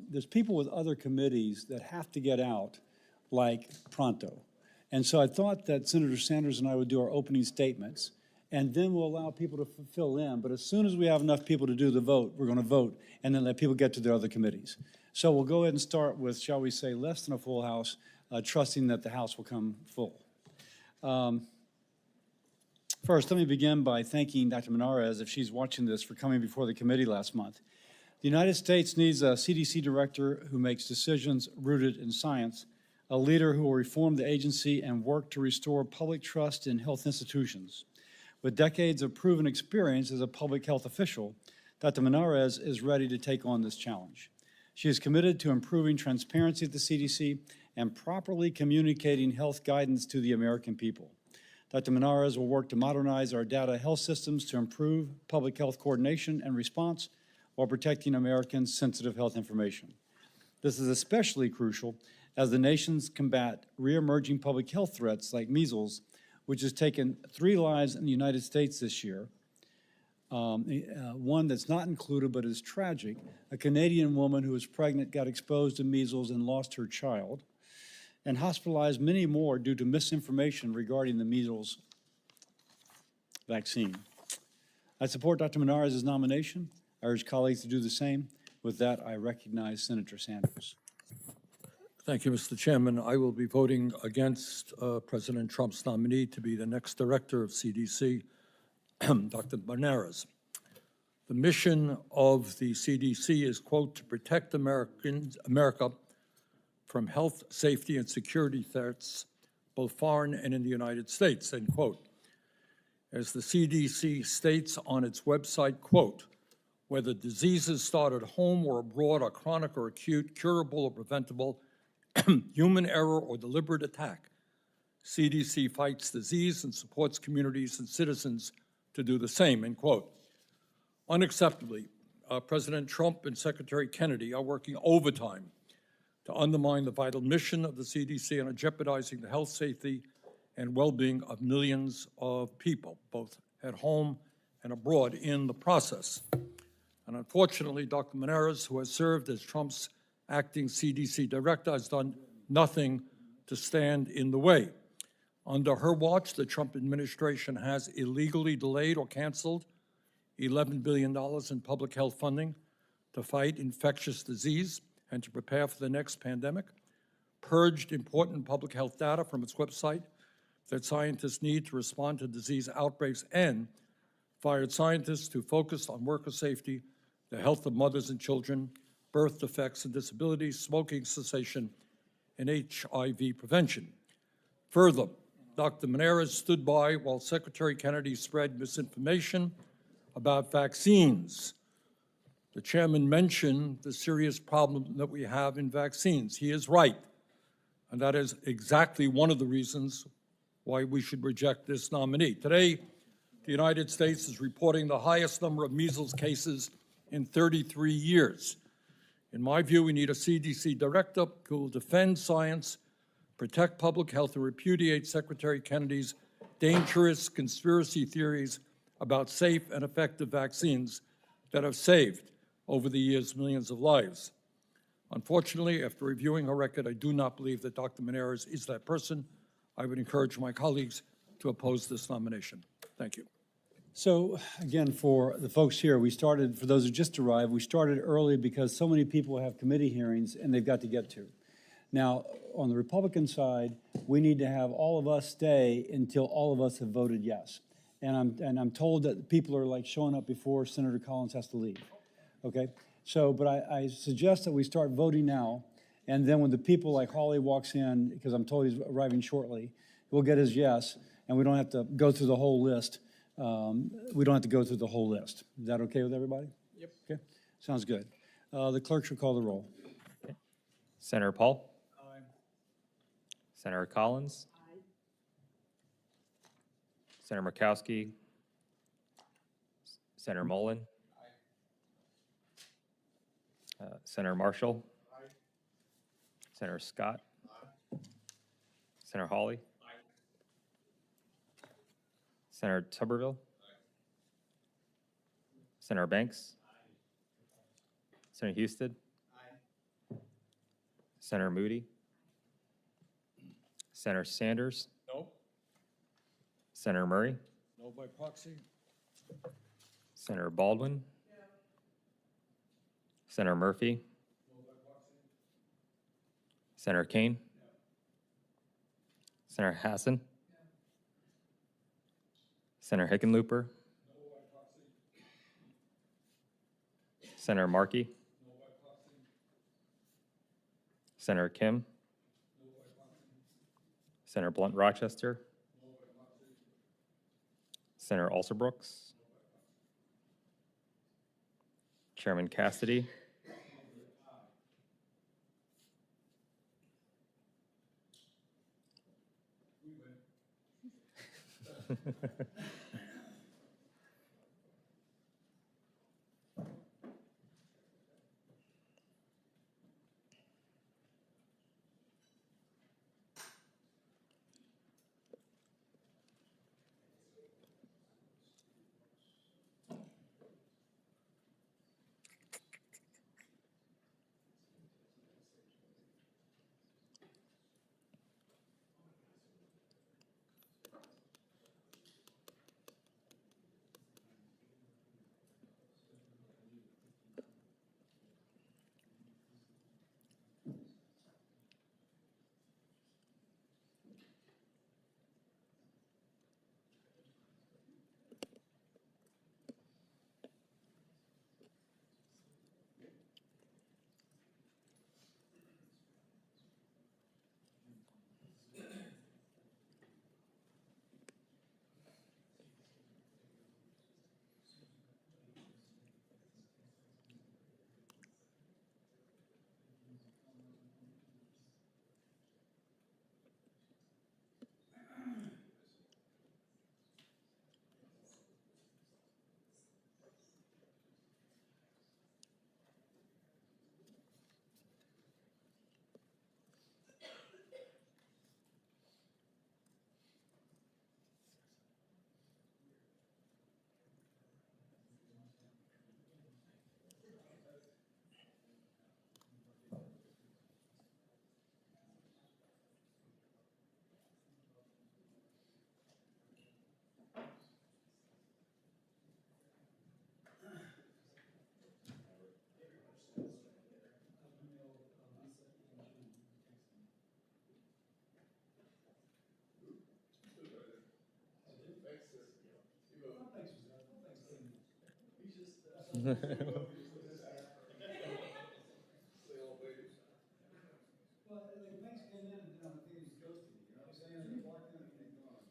there's people with other committees that have to get out, like pronto. And so I thought that Senator Sanders and I would do our opening statements, and then we'll allow people to fill in. But as soon as we have enough people to do the vote, we're going to vote, and then let people get to their other committees. So we'll go ahead and start with, shall we say, less than a full House, trusting that the House will come full. First, let me begin by thanking Dr. Monarez, if she's watching this, for coming before the committee last month. The United States needs a CDC director who makes decisions rooted in science, a leader who will reform the agency and work to restore public trust in health institutions. With decades of proven experience as a public health official, Dr. Monarez is ready to take on this challenge. She is committed to improving transparency at the CDC and properly communicating health guidance to the American people. Dr. Monarez will work to modernize our data health systems to improve public health coordination and response while protecting Americans' sensitive health information. This is especially crucial as the nations combat re-emerging public health threats like measles, which has taken 3 lives in the United States this year. One that's not included but is tragic. A Canadian woman who was pregnant got exposed to measles and lost her child, and hospitalized many more due to misinformation regarding the measles vaccine. I support Dr. Monarez's nomination. I urge colleagues to do the same. With that, I recognize Senator Sanders. Thank you, Mr. Chairman. I will be voting against President Trump's nominee to be the next director of CDC, Dr. Monarez. The mission of the CDC is, quote, to protect America from health, safety, and security threats, both foreign and in the United States, end quote. As the CDC states on its website, quote, whether diseases start at home or abroad are chronic or acute, curable or preventable, human error or deliberate attack, CDC fights disease and supports communities and citizens to do the same, end quote. Unacceptably, President Trump and Secretary Kennedy are working overtime to undermine the vital mission of the CDC and are jeopardizing the health, safety, and well-being of millions of people, both at home and abroad in the process. And unfortunately, Dr. Monarez, who has served as Trump's acting CDC director, has done nothing to stand in the way. Under her watch, the Trump administration has illegally delayed or canceled $11 billion in public health funding to fight infectious disease and to prepare for the next pandemic, purged important public health data from its website that scientists need to respond to disease outbreaks, and fired scientists who focused on worker safety, the health of mothers and children, birth defects and disabilities, smoking cessation, and HIV prevention. Further, Dr. Monarez stood by while Secretary Kennedy spread misinformation about vaccines. The chairman mentioned the serious problem that we have in vaccines. He is right, and that is exactly one of the reasons why we should reject this nominee. Today, the United States is reporting the highest number of measles cases in 33 years. In my view, we need a CDC director who will defend science, protect public health, and repudiate Secretary Kennedy's dangerous conspiracy theories about safe and effective vaccines that have saved, over the years, millions of lives. Unfortunately, after reviewing her record, I do not believe that Dr. Monarez is that person. I would encourage my colleagues to oppose this nomination. Thank you. So again, for the folks here, we started, for those who just arrived, we started early because so many people have committee hearings and they've got to get to. Now, on the Republican side, we need to have all of us stay until all of us have voted yes. And I'm told that people are like showing up before Senator Collins has to leave. Okay, so, but I suggest that we start voting now, and then when the people like Hawley walks in, because I'm told he's arriving shortly, we'll get his yes, and we don't have to go through the whole list. We don't have to go through the whole list. Is that okay with everybody? Yep. Okay, sounds good. The clerk should call the roll. Okay. Senator Paul? Aye. Senator Collins? Aye. Senator Murkowski? Senator Mullen? Senator Marshall? Aye. Senator Scott? Aye. Senator Hawley? Aye. Senator Tuberville? Aye. Senator Banks? Aye. Senator Husted? Aye. Senator Moody? Senator Sanders? No. Senator Murray? No by proxy? Senator Baldwin? Senator Murphy? Senator Kane? Senator Hassan? Senator Hickenlooper? Senator Markey? Senator Kim? Senator Blunt Rochester? Senator Alsobrooks? Chairman Cassidy? Well, like things came in and, things ghosted you, know what I'm saying? They walked in and they're gone.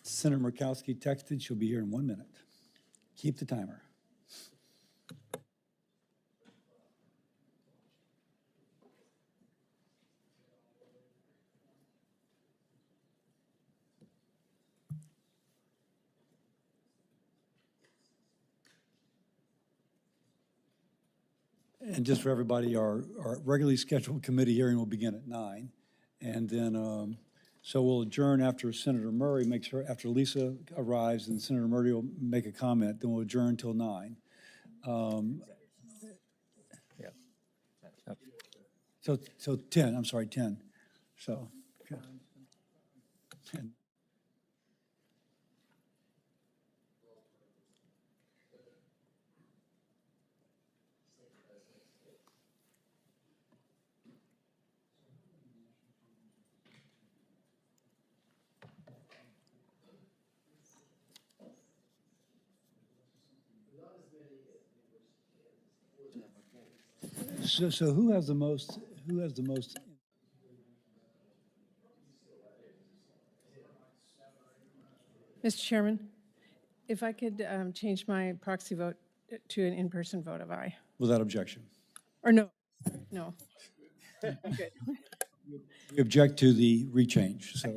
Senator Murkowski texted she'll be here in 1 minute. Keep the timer. And just for everybody, our regularly scheduled committee hearing will begin at 9. And then, so we'll adjourn after Senator Murray makes her, after Lisa arrives and Senator Murray will make a comment, then we'll adjourn till 9. Yeah. So 10, I'm sorry, 10. So, okay. 10. So who has the most, Mr. Chairman, if I could change my proxy vote to an in-person vote of aye. Without objection. Or no, no. Good. We object to the rechange, so.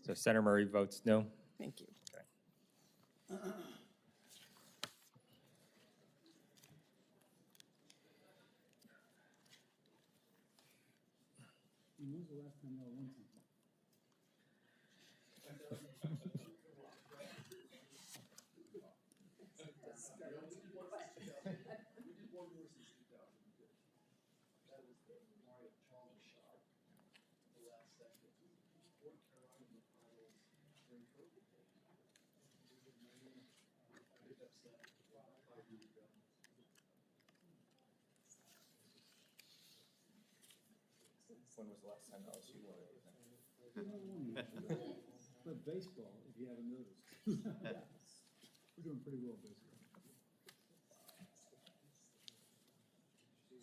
So Senator Murray votes no. Thank you. When was the last time LSU won But baseball, if you haven't noticed. We're doing pretty well baseball.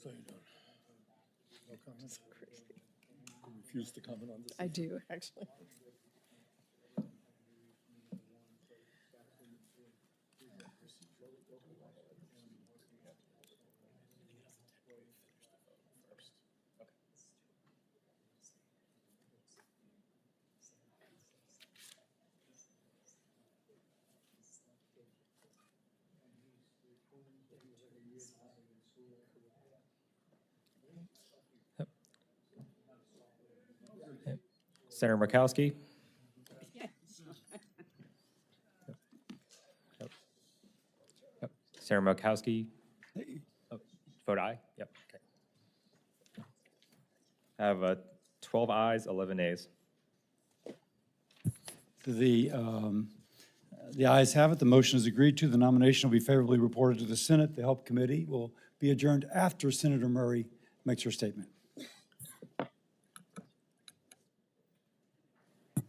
So you don't. No comments? You refuse to comment on this? I do, actually. Senator Murkowski? Yep. Senator Murkowski? Oh, vote aye? Yep. Okay. I have 12 ayes, 11 nays. The ayes have it. The motion is agreed to. The nomination will be favorably reported to the Senate. The Help Committee will be adjourned after Senator Murray makes her statement.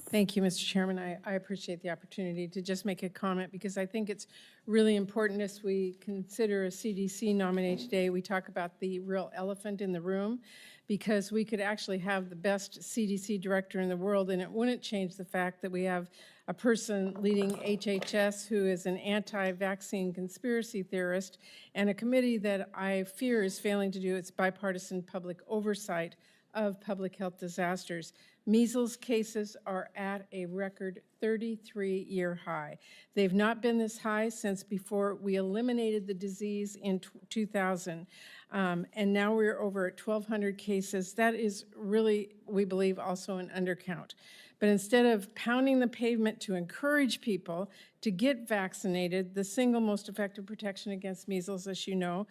Thank you, Mr. Chairman. I appreciate the opportunity to just make a comment because I think it's really important as we consider a CDC nominee today, we talk about the real elephant in the room because we could actually have the best CDC director in the world and it wouldn't change the fact that we have a person leading HHS who is an anti-vaccine conspiracy theorist and a committee that I fear is failing to do its bipartisan public oversight of public health disasters. Measles cases are at a record 33-year high. They've not been this high since before we eliminated the disease in 2000. And now we're over at 1,200 cases. That is really, we believe, also an undercount. But instead of pounding the pavement to encourage people to get vaccinated, the single most effective protection against measles, as you know,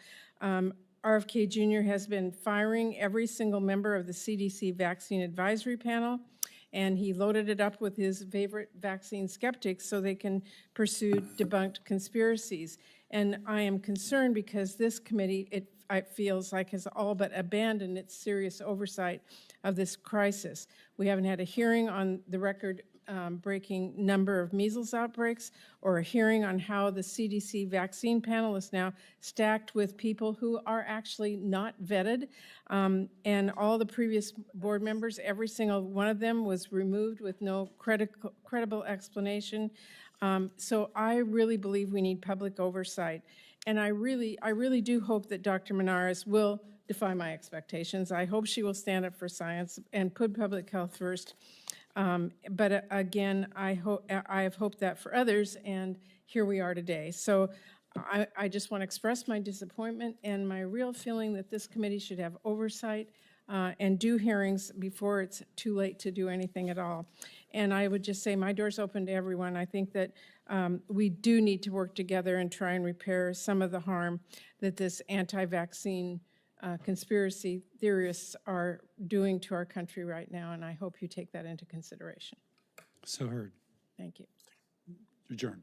RFK Jr. has been firing every single member of the CDC Vaccine Advisory Panel, and he loaded it up with his favorite vaccine skeptics so they can pursue debunked conspiracies. And I am concerned because this committee, it feels like, has all but abandoned its serious oversight of this crisis. We haven't had a hearing on the record-breaking number of measles outbreaks or a hearing on how the CDC vaccine panel is now stacked with people who are actually not vetted. And all the previous board members, every single one of them was removed with no credible explanation. So I really believe we need public oversight. And I really do hope that Dr. Monarez will defy my expectations. I hope she will stand up for science and put public health first. But again, I have hoped that for others, and here we are today. So I just want to express my disappointment and my real feeling that this committee should have oversight and do hearings before it's too late to do anything at all. And I would just say my door's open to everyone. I think that we do need to work together and try and repair some of the harm that this anti-vaccine conspiracy theorists are doing to our country right now, and I hope you take that into consideration. So heard. Thank you. Adjourned.